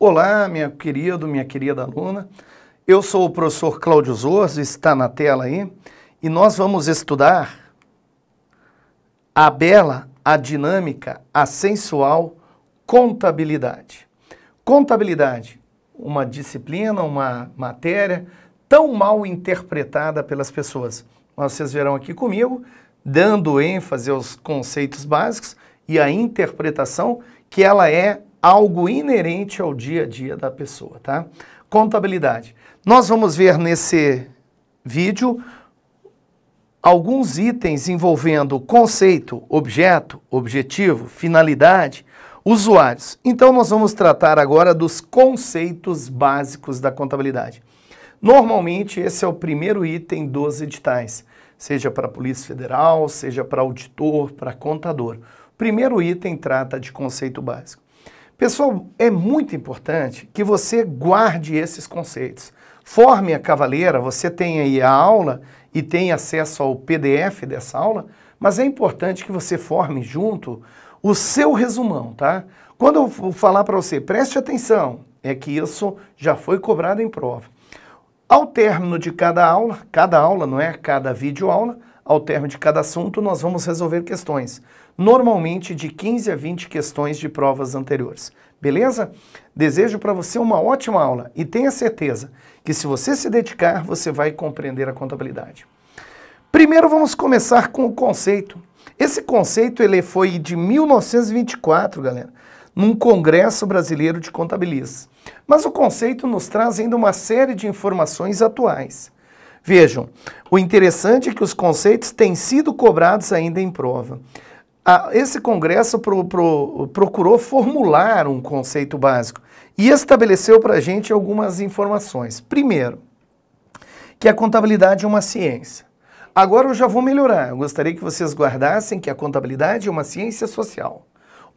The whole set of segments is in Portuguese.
Olá, minha querida aluna. Eu sou o professor Cláudio Zorzo, está na tela aí, e nós vamos estudar a bela, a dinâmica, a sensual contabilidade. Contabilidade, uma disciplina, uma matéria tão mal interpretada pelas pessoas. Vocês verão aqui comigo, dando ênfase aos conceitos básicos e a interpretação que ela é algo inerente ao dia a dia da pessoa, tá? Contabilidade. Nós vamos ver nesse vídeo alguns itens envolvendo conceito, objeto, objetivo, finalidade, usuários. Então nós vamos tratar agora dos conceitos básicos da contabilidade. Normalmente esse é o primeiro item dos editais, seja para a Polícia Federal, seja para auditor, para contador. O primeiro item trata de conceito básico. Pessoal, é muito importante que você guarde esses conceitos. Forme a cavaleira, você tem aí a aula e tem acesso ao PDF dessa aula, mas é importante que você forme junto o seu resumão, tá? Quando eu vou falar para você, preste atenção, é que isso já foi cobrado em prova. Ao término de cada aula, não é cada videoaula, ao término de cada assunto, nós vamos resolver questões. Normalmente de 15 a 20 questões de provas anteriores. Beleza? Desejo para você uma ótima aula e tenha certeza que se você se dedicar, você vai compreender a contabilidade. Primeiro vamos começar com o conceito. Esse conceito ele foi de 1924, galera, num Congresso Brasileiro de Contabilistas. Mas o conceito nos traz ainda uma série de informações atuais. Vejam, o interessante é que os conceitos têm sido cobrados ainda em prova. Esse congresso procurou formular um conceito básico e estabeleceu para a gente algumas informações. Primeiro, que a contabilidade é uma ciência. Agora eu já vou melhorar. Eu gostaria que vocês guardassem que a contabilidade é uma ciência social.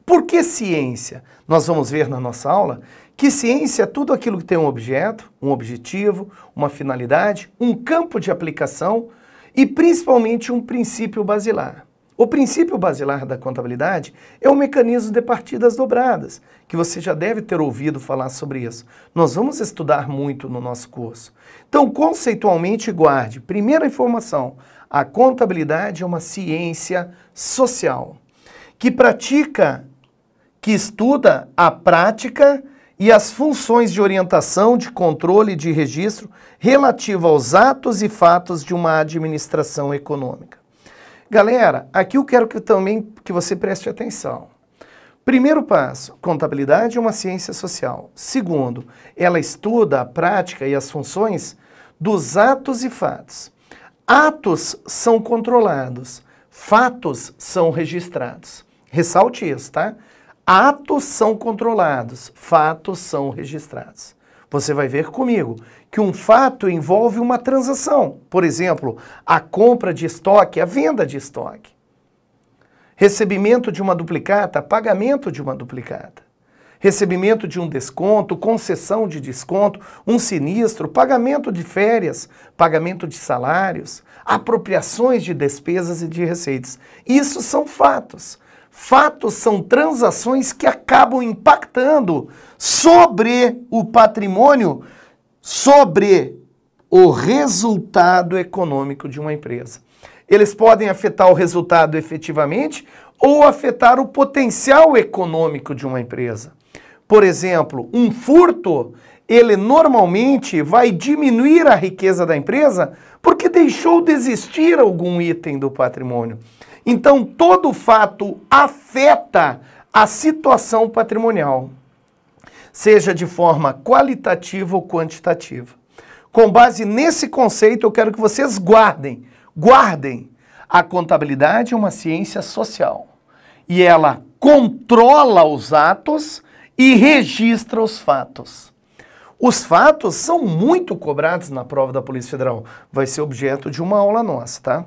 Por que ciência? Nós vamos ver na nossa aula que ciência é tudo aquilo que tem um objeto, um objetivo, uma finalidade, um campo de aplicação e principalmente um princípio basilar. O princípio basilar da contabilidade é o mecanismo de partidas dobradas, que você já deve ter ouvido falar sobre isso. Nós vamos estudar muito no nosso curso. Então, conceitualmente, guarde. Primeira informação, a contabilidade é uma ciência social, que pratica, que estuda a prática e as funções de orientação, de controle e de registro relativo aos atos e fatos de uma administração econômica. Galera, aqui eu quero que você preste atenção. Primeiro passo, contabilidade é uma ciência social. Segundo, ela estuda a prática e as funções dos atos e fatos. Atos são controlados, fatos são registrados. Ressalte isso, tá? Atos são controlados, fatos são registrados. Você vai ver comigo que um fato envolve uma transação. Por exemplo, a compra de estoque, a venda de estoque. Recebimento de uma duplicata, pagamento de uma duplicata. Recebimento de um desconto, concessão de desconto, um sinistro, pagamento de férias, pagamento de salários, apropriações de despesas e de receitas. Isso são fatos. Fatos são transações que acabam impactando sobre o patrimônio, sobre o resultado econômico de uma empresa. Eles podem afetar o resultado efetivamente ou afetar o potencial econômico de uma empresa. Por exemplo, um furto, ele normalmente vai diminuir a riqueza da empresa porque deixou de existir algum item do patrimônio. Então, todo fato afeta a situação patrimonial, seja de forma qualitativa ou quantitativa. Com base nesse conceito, eu quero que vocês guardem. A contabilidade é uma ciência social e ela controla os atos e registra os fatos. Os fatos são muito cobrados na prova da Polícia Federal. Vai ser objeto de uma aula nossa, tá?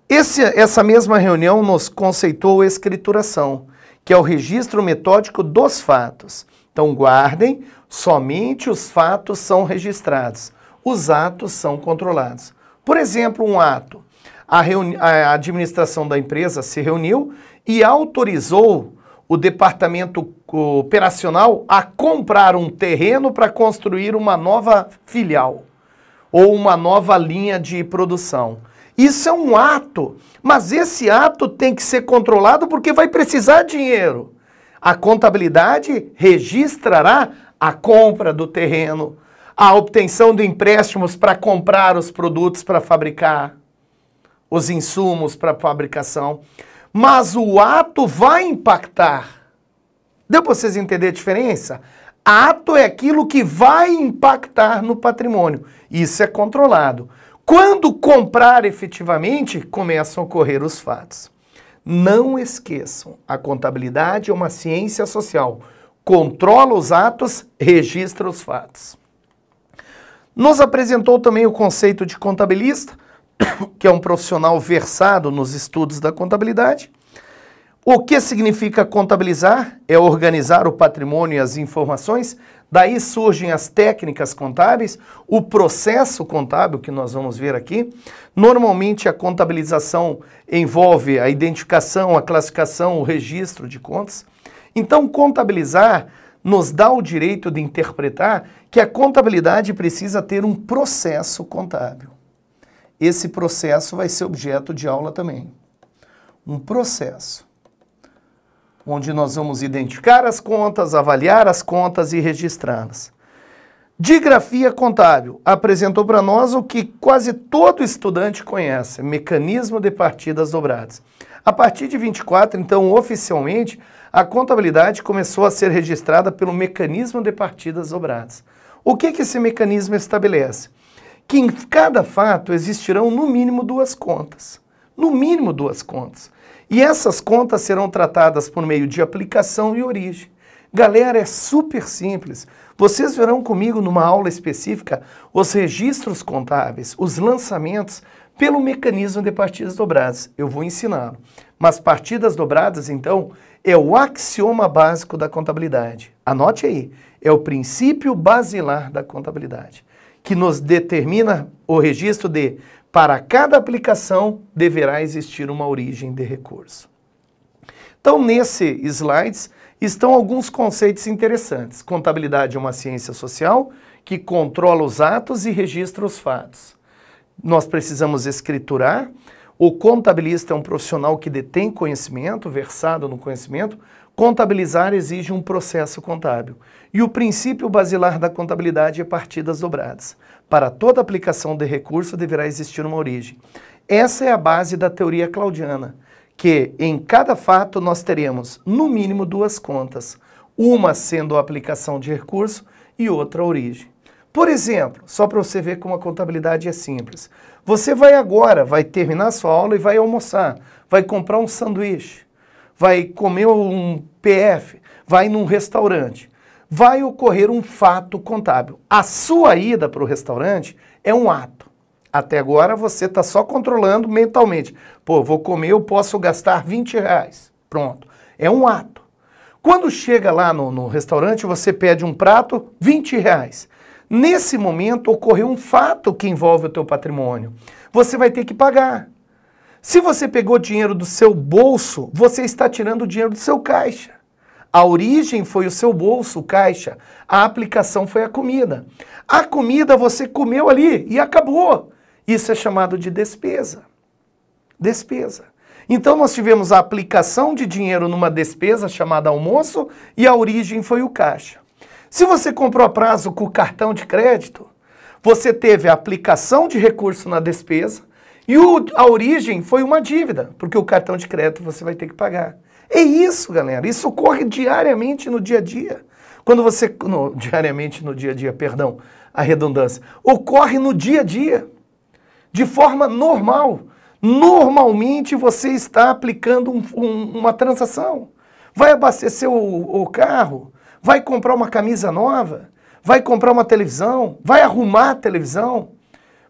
Essa mesma reunião nos conceitou a escrituração, que é o registro metódico dos fatos. Então, guardem, somente os fatos são registrados, os atos são controlados. Por exemplo, um ato. A administração da empresa se reuniu e autorizou o departamento operacional a comprar um terreno para construir uma nova filial ou uma nova linha de produção. Isso é um ato, mas esse ato tem que ser controlado porque vai precisar de dinheiro. A contabilidade registrará a compra do terreno, a obtenção de empréstimos para comprar os produtos para fabricar, os insumos para fabricação. Mas o ato vai impactar. Deu para vocês entenderem a diferença? Ato é aquilo que vai impactar no patrimônio. Isso é controlado. Quando comprar efetivamente, começam a ocorrer os fatos. Não esqueçam, a contabilidade é uma ciência social. Controla os atos, registra os fatos. Nos apresentou também o conceito de contabilista, que é um profissional versado nos estudos da contabilidade. O que significa contabilizar? É organizar o patrimônio e as informações. Daí surgem as técnicas contábeis, o processo contábil, que nós vamos ver aqui. Normalmente a contabilização envolve a identificação, a classificação, o registro de contas. Então, contabilizar nos dá o direito de interpretar que a contabilidade precisa ter um processo contábil. Esse processo vai ser objeto de aula também. Um processo, onde nós vamos identificar as contas, avaliar as contas e registrá-las. Digrafia contábil apresentou para nós o que quase todo estudante conhece, mecanismo de partidas dobradas. A partir de 24, então, oficialmente, a contabilidade começou a ser registrada pelo mecanismo de partidas dobradas. O que esse mecanismo estabelece? Que em cada fato existirão no mínimo duas contas. No mínimo duas contas. E essas contas serão tratadas por meio de aplicação e origem. Galera, é super simples. Vocês verão comigo numa aula específica os registros contábeis, os lançamentos pelo mecanismo de partidas dobradas. Eu vou ensiná-lo. Mas partidas dobradas, então, é o axioma básico da contabilidade. Anote aí, é o princípio basilar da contabilidade, que nos determina o registro de, para cada aplicação, deverá existir uma origem de recurso. Então, nesse slides, estão alguns conceitos interessantes. Contabilidade é uma ciência social que controla os atos e registra os fatos. Nós precisamos escriturar. O contabilista é um profissional que detém conhecimento, versado no conhecimento. Contabilizar exige um processo contábil. E o princípio basilar da contabilidade é partidas dobradas. Para toda aplicação de recurso deverá existir uma origem. Essa é a base da teoria claudiana, que em cada fato nós teremos no mínimo duas contas, uma sendo a aplicação de recurso e outra a origem. Por exemplo, só para você ver como a contabilidade é simples, você vai agora, vai terminar sua aula e vai almoçar, vai comprar um sanduíche, vai comer um PF, vai num restaurante. Vai ocorrer um fato contábil. A sua ida para o restaurante é um ato. Até agora você está só controlando mentalmente. Pô, vou comer, eu posso gastar R$20. Pronto. É um ato. Quando chega lá no restaurante, você pede um prato, R$20. Nesse momento ocorreu um fato que envolve o teu patrimônio. Você vai ter que pagar. Se você pegou dinheiro do seu bolso, você está tirando o dinheiro do seu caixa. A origem foi o seu bolso, o caixa. A aplicação foi a comida. A comida você comeu ali e acabou. Isso é chamado de despesa. Despesa. Então nós tivemos a aplicação de dinheiro numa despesa chamada almoço e a origem foi o caixa. Se você comprou a prazo com o cartão de crédito, você teve a aplicação de recurso na despesa e a origem foi uma dívida, porque o cartão de crédito você vai ter que pagar. É isso, galera. Isso ocorre diariamente no dia a dia. Quando você... diariamente no dia a dia, perdão, a redundância. Ocorre no dia a dia, de forma normal. Normalmente você está aplicando uma transação. Vai abastecer o carro, vai comprar uma camisa nova, vai comprar uma televisão, vai arrumar a televisão,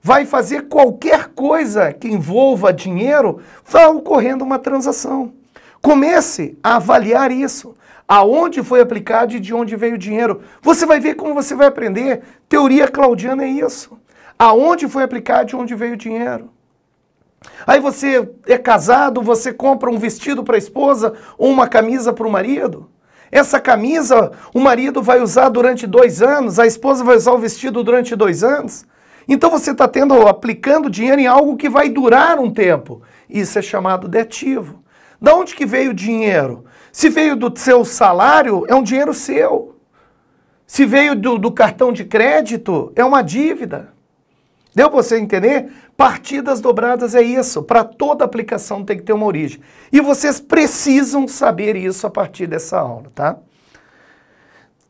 vai fazer qualquer coisa que envolva dinheiro, vai ocorrendo uma transação. Comece a avaliar isso. Aonde foi aplicado e de onde veio o dinheiro. Você vai ver como você vai aprender. Teoria claudiana é isso. Aonde foi aplicado e de onde veio o dinheiro. Aí você é casado, você compra um vestido para a esposa ou uma camisa para o marido. Essa camisa o marido vai usar durante 2 anos, a esposa vai usar o vestido durante 2 anos. Então você está aplicando dinheiro em algo que vai durar um tempo. Isso é chamado de ativo. Da onde que veio o dinheiro? Se veio do seu salário, é um dinheiro seu. Se veio do cartão de crédito, é uma dívida. Deu para você entender? Partidas dobradas é isso. Para toda aplicação tem que ter uma origem. E vocês precisam saber isso a partir dessa aula, tá?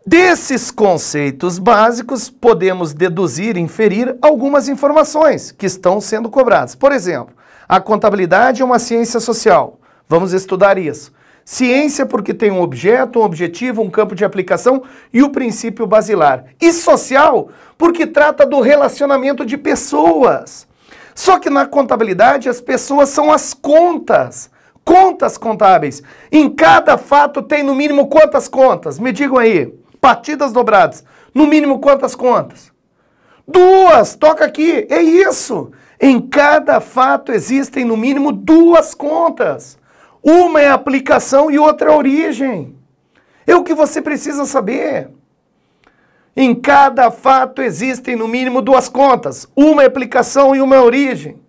Desses conceitos básicos, podemos deduzir e inferir algumas informações que estão sendo cobradas. Por exemplo, a contabilidade é uma ciência social. Vamos estudar isso. Ciência porque tem um objeto, um objetivo, um campo de aplicação e o princípio basilar. E social porque trata do relacionamento de pessoas. Só que na contabilidade as pessoas são as contas. Contas contábeis. Em cada fato tem no mínimo quantas contas? Me digam aí. Partidas dobradas. No mínimo quantas contas? 2. Toca aqui. É isso. Em cada fato existem no mínimo 2 contas. Uma é a aplicação e outra é a origem. É o que você precisa saber. Em cada fato existem no mínimo 2 contas. Uma é a aplicação e uma é a origem.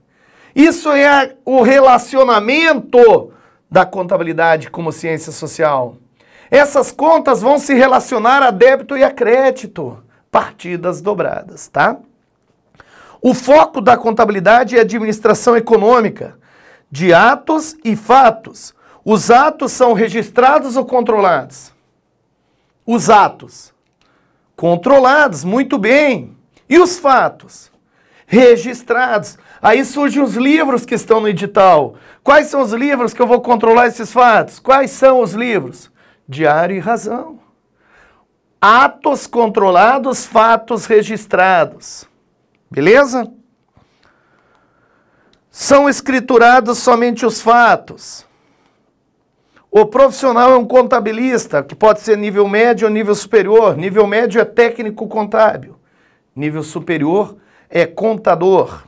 Isso é o relacionamento da contabilidade como ciência social. Essas contas vão se relacionar a débito e a crédito. Partidas dobradas, tá? O foco da contabilidade é a administração econômica de atos e fatos. Os atos são registrados ou controlados? Os atos. Controlados, muito bem. E os fatos? Registrados. Aí surgem os livros que estão no edital. Quais são os livros que eu vou controlar esses fatos? Quais são os livros? Diário e razão. Atos controlados, fatos registrados. Beleza? São escriturados somente os fatos. O profissional é um contabilista, que pode ser nível médio ou nível superior. Nível médio é técnico contábil. Nível superior é contador.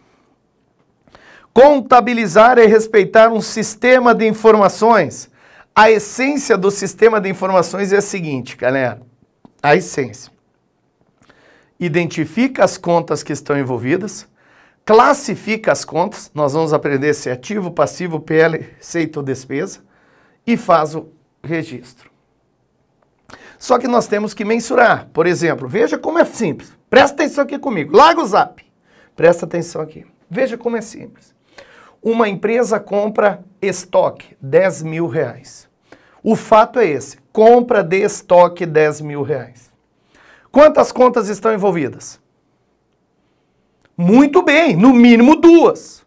Contabilizar é respeitar um sistema de informações. A essência do sistema de informações é a seguinte, galera. A essência. Identifica as contas que estão envolvidas, classifica as contas, nós vamos aprender se é ativo, passivo, PL, receita ou despesa, e faz o registro. Só que nós temos que mensurar. Por exemplo, veja como é simples. Presta atenção aqui comigo. Larga o zap. Presta atenção aqui. Veja como é simples. Uma empresa compra estoque, R$10.000. O fato é esse. Compra de estoque, R$10.000. Quantas contas estão envolvidas? Muito bem, no mínimo 2.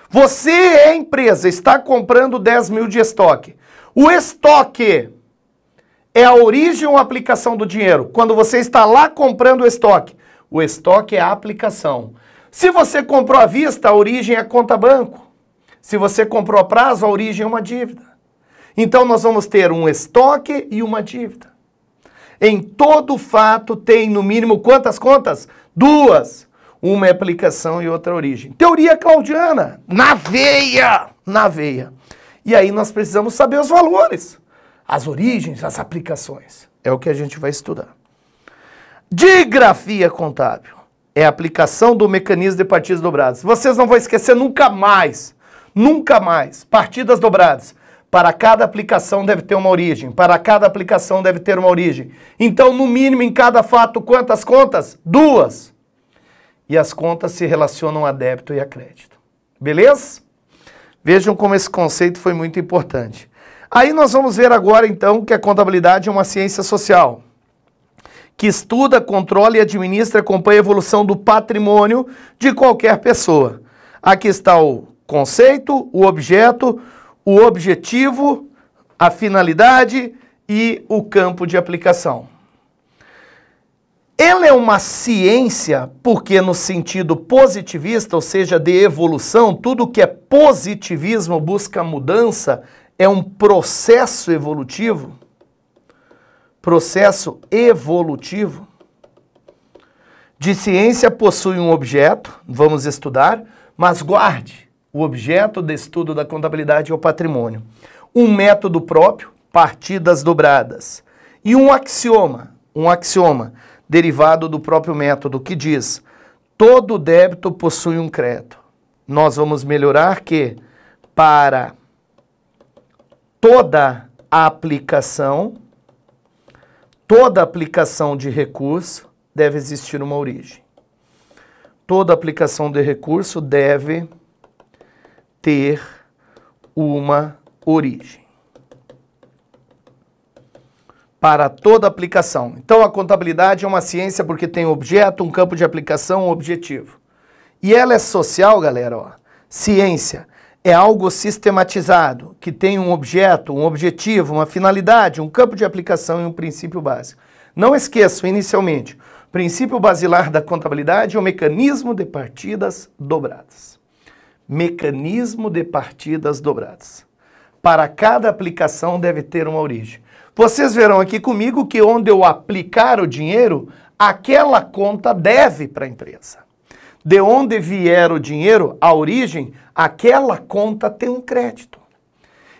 Você é empresa, está comprando 10.000 de estoque. O estoque é a origem ou a aplicação do dinheiro? Quando você está lá comprando o estoque é a aplicação. Se você comprou à vista, a origem é conta banco. Se você comprou a prazo, a origem é uma dívida. Então nós vamos ter um estoque e uma dívida. Em todo fato tem no mínimo quantas contas? 2. Uma é aplicação e outra origem. Teoria claudiana, na veia, na veia. E aí nós precisamos saber os valores, as origens, as aplicações. É o que a gente vai estudar. Digrafia contábil é a aplicação do mecanismo de partidas dobradas. Vocês não vão esquecer nunca mais, partidas dobradas. Para cada aplicação deve ter uma origem. Para cada aplicação deve ter uma origem. Então, no mínimo, em cada fato, quantas contas? 2. E as contas se relacionam a débito e a crédito. Beleza? Vejam como esse conceito foi muito importante. Aí nós vamos ver agora, então, que a contabilidade é uma ciência social, que estuda, controla e administra e acompanha a evolução do patrimônio de qualquer pessoa. Aqui está o conceito, o objeto, o objetivo, a finalidade e o campo de aplicação. Ela é uma ciência porque no sentido positivista, ou seja, de evolução, tudo que é positivismo busca mudança, é um processo evolutivo. Processo evolutivo. De ciência possui um objeto, vamos estudar, mas guarde, O objeto de estudo da contabilidade é o patrimônio. Um método próprio, partidas dobradas. E um axioma derivado do próprio método, que diz: todo débito possui um crédito. Nós vamos melhorar que para toda aplicação de recurso deve existir uma origem. Toda aplicação de recurso deve ter uma origem. Para toda aplicação. Então, a contabilidade é uma ciência porque tem um objeto, um campo de aplicação, um objetivo. E ela é social, galera, ó. Ciência é algo sistematizado, que tem um objeto, um objetivo, uma finalidade, um campo de aplicação e um princípio básico. Não esqueçam, inicialmente, o princípio basilar da contabilidade é o mecanismo de partidas dobradas. Mecanismo de partidas dobradas. Para cada aplicação deve ter uma origem. Vocês verão aqui comigo que onde eu aplicar o dinheiro, aquela conta deve para a empresa. De onde vier o dinheiro, a origem, aquela conta tem um crédito.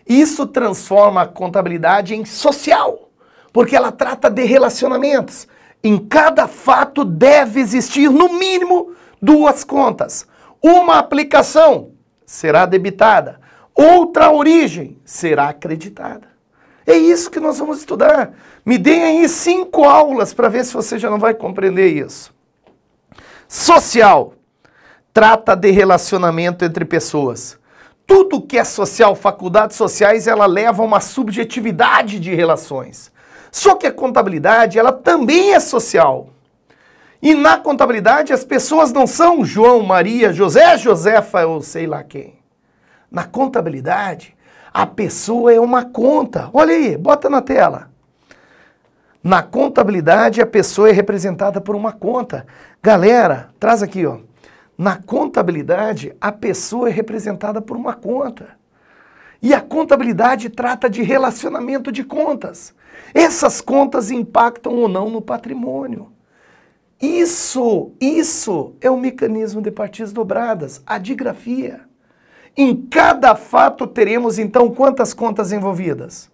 Isso transforma a contabilidade em social, porque ela trata de relacionamentos. Em cada fato deve existir, no mínimo, duas contas. Uma aplicação será debitada, outra origem será acreditada. É isso que nós vamos estudar. Me deem aí 5 aulas para ver se você já não vai compreender isso. Social. Trata de relacionamento entre pessoas. Tudo que é social, faculdades sociais, ela leva a uma subjetividade de relações. Só que a contabilidade, ela também é social. E na contabilidade as pessoas não são João, Maria, José, Josefa ou sei lá quem. Na contabilidade, a pessoa é uma conta. Olha aí, bota na tela. Na contabilidade, a pessoa é representada por uma conta. Galera, traz aqui, ó. Na contabilidade, a pessoa é representada por uma conta. E a contabilidade trata de relacionamento de contas. Essas contas impactam ou não no patrimônio. Isso é o mecanismo de partidas dobradas, a digrafia. Em cada fato teremos, então, quantas contas envolvidas?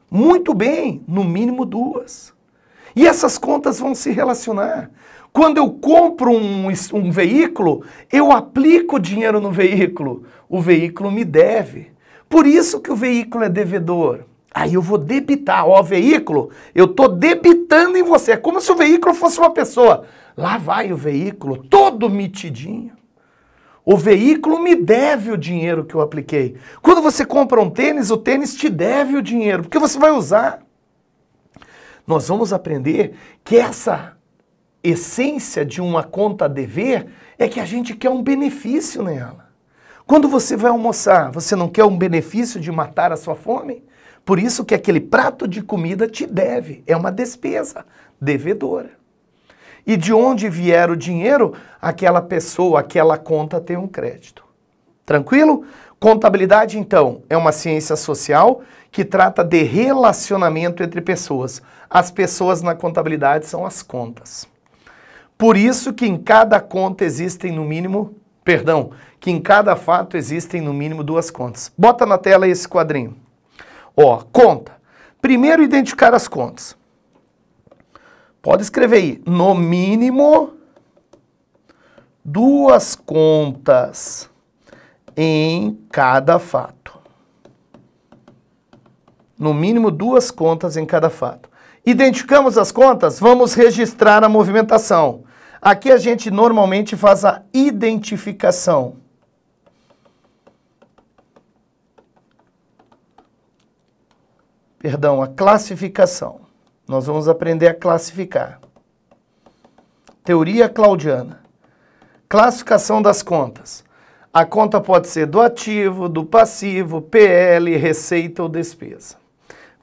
Muito bem, no mínimo 2. E essas contas vão se relacionar. Quando eu compro um veículo, eu aplico dinheiro no veículo. O veículo me deve. Por isso que o veículo é devedor. Aí eu vou debitar. Ó, veículo, eu estou debitando em você. É como se o veículo fosse uma pessoa. Lá vai o veículo, todo mitidinho. O veículo me deve o dinheiro que eu apliquei. Quando você compra um tênis, o tênis te deve o dinheiro, porque você vai usar. Nós vamos aprender que essa essência de uma conta a dever é que a gente quer um benefício nela. Quando você vai almoçar, você não quer um benefício de matar a sua fome? Por isso que aquele prato de comida te deve, é uma despesa devedora. E de onde vier o dinheiro, aquela pessoa, aquela conta tem um crédito. Tranquilo? Contabilidade, então, é uma ciência social que trata de relacionamento entre pessoas. As pessoas na contabilidade são as contas. Por isso que em cada conta existem no mínimo, que em cada fato existem no mínimo 2 contas. Bota na tela esse quadrinho. Ó, conta. Primeiro identificar as contas. Pode escrever aí, no mínimo 2 contas em cada fato. No mínimo 2 contas em cada fato. Identificamos as contas, vamos registrar a movimentação. Aqui a gente normalmente faz a identificação. A classificação. Nós vamos aprender a classificar. Teoria claudiana. Classificação das contas. A conta pode ser do ativo, do passivo, PL, receita ou despesa.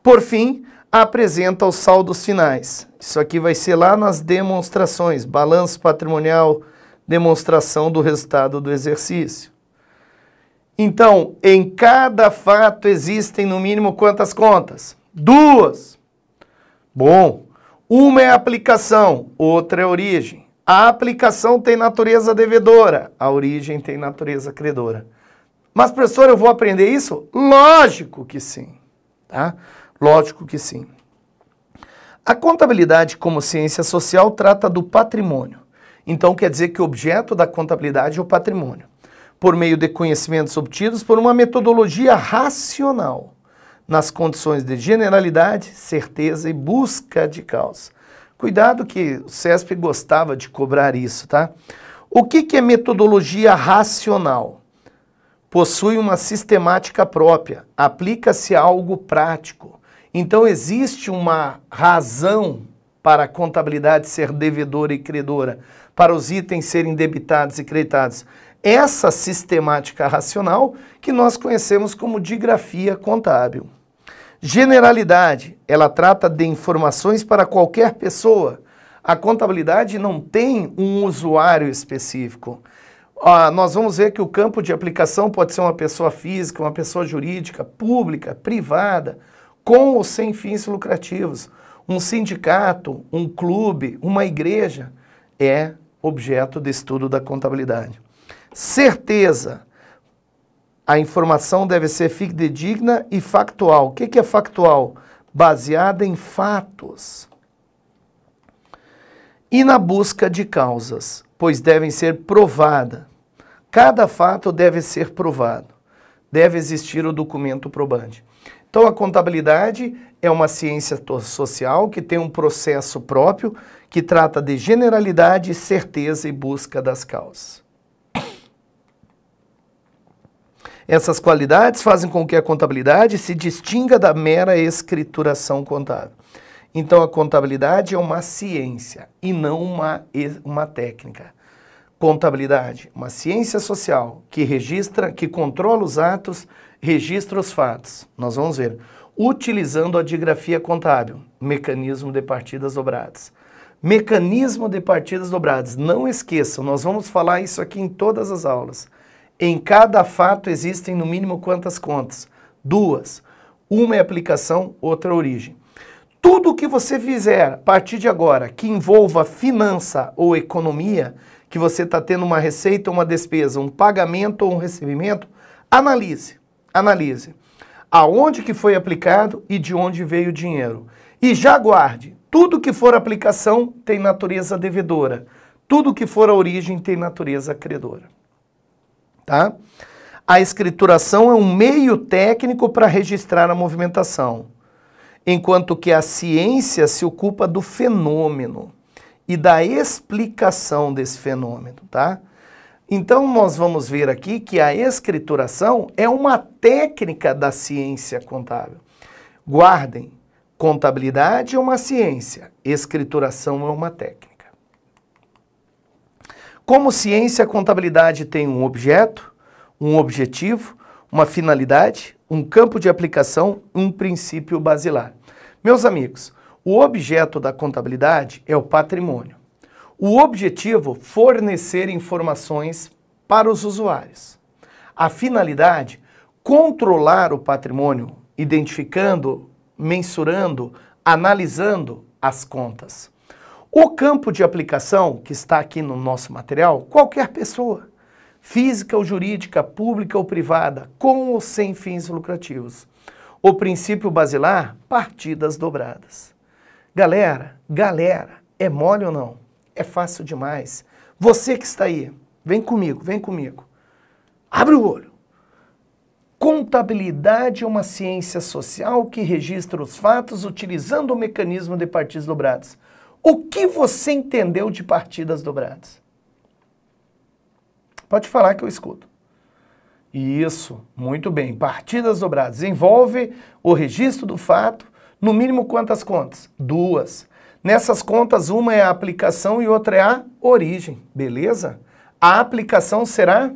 Por fim, apresenta os saldos finais. Isso aqui vai ser lá nas demonstrações. Balanço patrimonial, demonstração do resultado do exercício. Então, em cada fato existem no mínimo quantas contas? 2. Bom, uma é a aplicação, outra é a origem. A aplicação tem natureza devedora, a origem tem natureza credora. Mas, professor, eu vou aprender isso? Lógico que sim, tá? Lógico que sim. A contabilidade como ciência social trata do patrimônio. Então, quer dizer que o objeto da contabilidade é o patrimônio, por meio de conhecimentos obtidos por uma metodologia racional, nas condições de generalidade, certeza e busca de causa. Cuidado que o CESP gostava de cobrar isso, tá? O que é metodologia racional? Possui uma sistemática própria, aplica-se a algo prático. Então existe uma razão para a contabilidade ser devedora e credora, para os itens serem debitados e creditados. Essa sistemática racional que nós conhecemos como digrafia contábil. Generalidade, ela trata de informações para qualquer pessoa. A contabilidade não tem um usuário específico. Nós vamos ver que o campo de aplicação pode ser uma pessoa física, uma pessoa jurídica, pública, privada, com ou sem fins lucrativos. Um sindicato, um clube, uma igreja é objeto de estudo da contabilidade. Certeza. A informação deve ser fidedigna e factual. O que é factual? Baseada em fatos. E na busca de causas, pois devem ser provadas. Cada fato deve ser provado. Deve existir o documento probante. Então, a contabilidade é uma ciência social que tem um processo próprio que trata de generalidade, certeza e busca das causas. Essas qualidades fazem com que a contabilidade se distinga da mera escrituração contábil. Então, a contabilidade é uma ciência e não uma técnica. Contabilidade, uma ciência social que registra, que controla os atos, registra os fatos. Nós vamos ver. Utilizando a digrafia contábil, mecanismo de partidas dobradas. Mecanismo de partidas dobradas. Não esqueçam, nós vamos falar isso aqui em todas as aulas. Em cada fato existem no mínimo quantas contas? 2. Uma é aplicação, outra é origem. Tudo que você fizer a partir de agora que envolva finança ou economia, que você está tendo uma receita ou uma despesa, um pagamento ou um recebimento, analise. Analise. Aonde que foi aplicado e de onde veio o dinheiro. E já guarde. Tudo que for aplicação tem natureza devedora. Tudo que for a origem tem natureza credora. Tá? A escrituração é um meio técnico para registrar a movimentação, enquanto que a ciência se ocupa do fenômeno e da explicação desse fenômeno, tá? Então, nós vamos ver aqui que a escrituração é uma técnica da ciência contábil. Guardem, contabilidade é uma ciência, escrituração é uma técnica. Como ciência, a contabilidade tem um objeto, um objetivo, uma finalidade, um campo de aplicação, um princípio basilar. Meus amigos, o objeto da contabilidade é o patrimônio. O objetivo, fornecer informações para os usuários. A finalidade, controlar o patrimônio, identificando, mensurando, analisando as contas. O campo de aplicação, que está aqui no nosso material, qualquer pessoa, física ou jurídica, pública ou privada, com ou sem fins lucrativos. O princípio basilar, partidas dobradas. Galera, é mole ou não? É fácil demais. Você que está aí, vem comigo, vem comigo. Abre o olho. Contabilidade é uma ciência social que registra os fatos utilizando o mecanismo de partidas dobradas. O que você entendeu de partidas dobradas? Pode falar que eu escuto. Isso, muito bem. Partidas dobradas envolve o registro do fato, no mínimo quantas contas? 2. Nessas contas, uma é a aplicação e outra é a origem, beleza? A aplicação será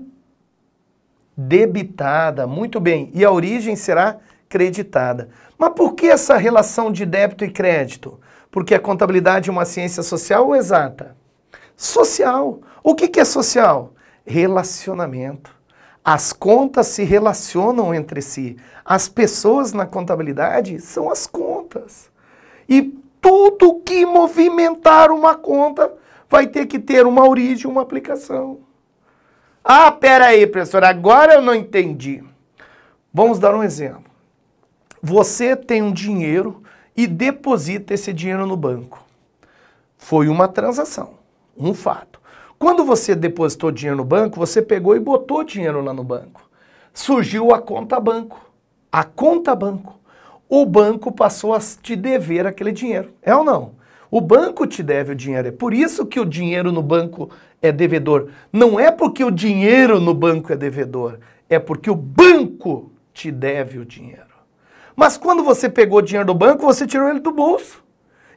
debitada, muito bem, e a origem será creditada. Mas por que essa relação de débito e crédito? Porque a contabilidade é uma ciência social ou exata? Social. O que é social? Relacionamento. As contas se relacionam entre si. As pessoas na contabilidade são as contas. E tudo que movimentar uma conta vai ter que ter uma origem, uma aplicação. Ah, pera aí, professor, agora eu não entendi. Vamos dar um exemplo. Você tem um dinheiro e deposita esse dinheiro no banco. Foi uma transação, um fato. Quando você depositou dinheiro no banco, você pegou e botou dinheiro lá no banco. Surgiu a conta banco. A conta banco. O banco passou a te dever aquele dinheiro. É ou não? O banco te deve o dinheiro. É por isso que o dinheiro no banco é devedor. Não é porque o dinheiro no banco é devedor. É porque o banco te deve o dinheiro. Mas quando você pegou o dinheiro do banco, você tirou ele do bolso.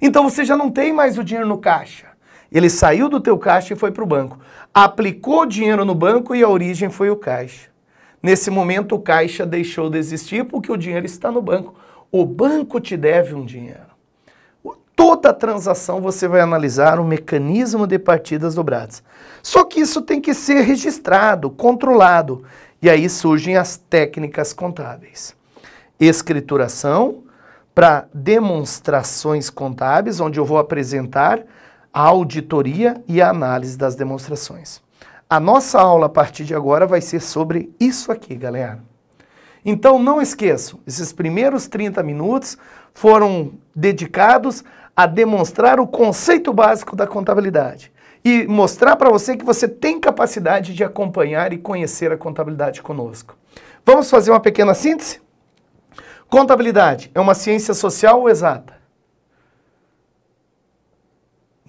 Então você já não tem mais o dinheiro no caixa. Ele saiu do teu caixa e foi para o banco. Aplicou o dinheiro no banco e a origem foi o caixa. Nesse momento o caixa deixou de existir porque o dinheiro está no banco. O banco te deve um dinheiro. Toda transação você vai analisar o mecanismo de partidas dobradas. Só que isso tem que ser registrado, controlado. E aí surgem as técnicas contábeis. Escrituração para demonstrações contábeis, onde eu vou apresentar a auditoria e a análise das demonstrações. A nossa aula a partir de agora vai ser sobre isso aqui, galera. Então não esqueçam, esses primeiros 30 minutos foram dedicados a demonstrar o conceito básico da contabilidade e mostrar para você que você tem capacidade de acompanhar e conhecer a contabilidade conosco. Vamos fazer uma pequena síntese? Contabilidade é uma ciência social ou exata?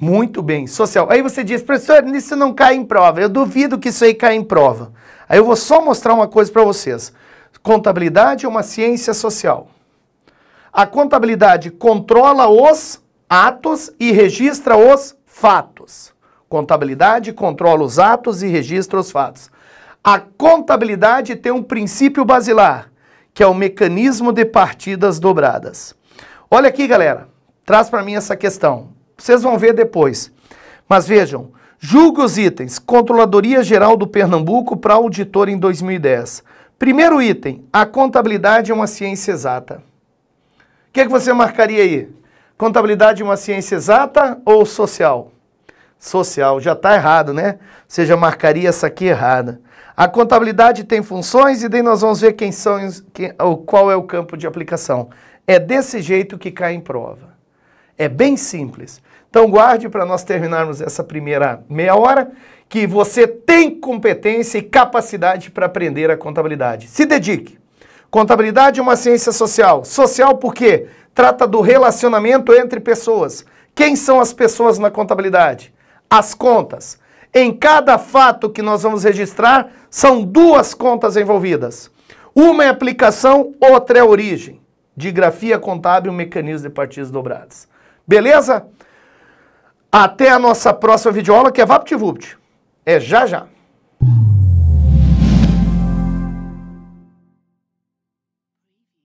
Muito bem, social. Aí você diz, professor, isso não cai em prova. Eu duvido que isso aí caia em prova. Aí eu vou só mostrar uma coisa para vocês. Contabilidade é uma ciência social. A contabilidade controla os atos e registra os fatos. Contabilidade controla os atos e registra os fatos. A contabilidade tem um princípio basilar, que é o mecanismo de partidas dobradas. Olha aqui, galera. Traz para mim essa questão. Vocês vão ver depois. Mas vejam, julgue os itens. Controladoria Geral do Pernambuco para auditor em 2010. Primeiro item, a contabilidade é uma ciência exata. O que você marcaria aí? Contabilidade é uma ciência exata ou social? Social, já está errado, né? Você já marcaria essa aqui errada. A contabilidade tem funções e daí nós vamos ver qual é o campo de aplicação. É desse jeito que cai em prova. É bem simples. Então guarde para nós terminarmos essa primeira meia hora que você tem competência e capacidade para aprender a contabilidade. Se dedique. Contabilidade é uma ciência social. Social por quê? Trata do relacionamento entre pessoas. Quem são as pessoas na contabilidade? As contas. Em cada fato que nós vamos registrar, são duas contas envolvidas. Uma é aplicação, outra é origem. Digrafia contábil, mecanismo de partidas dobradas. Beleza? Até a nossa próxima videoaula, que é VaptVupt. É já já.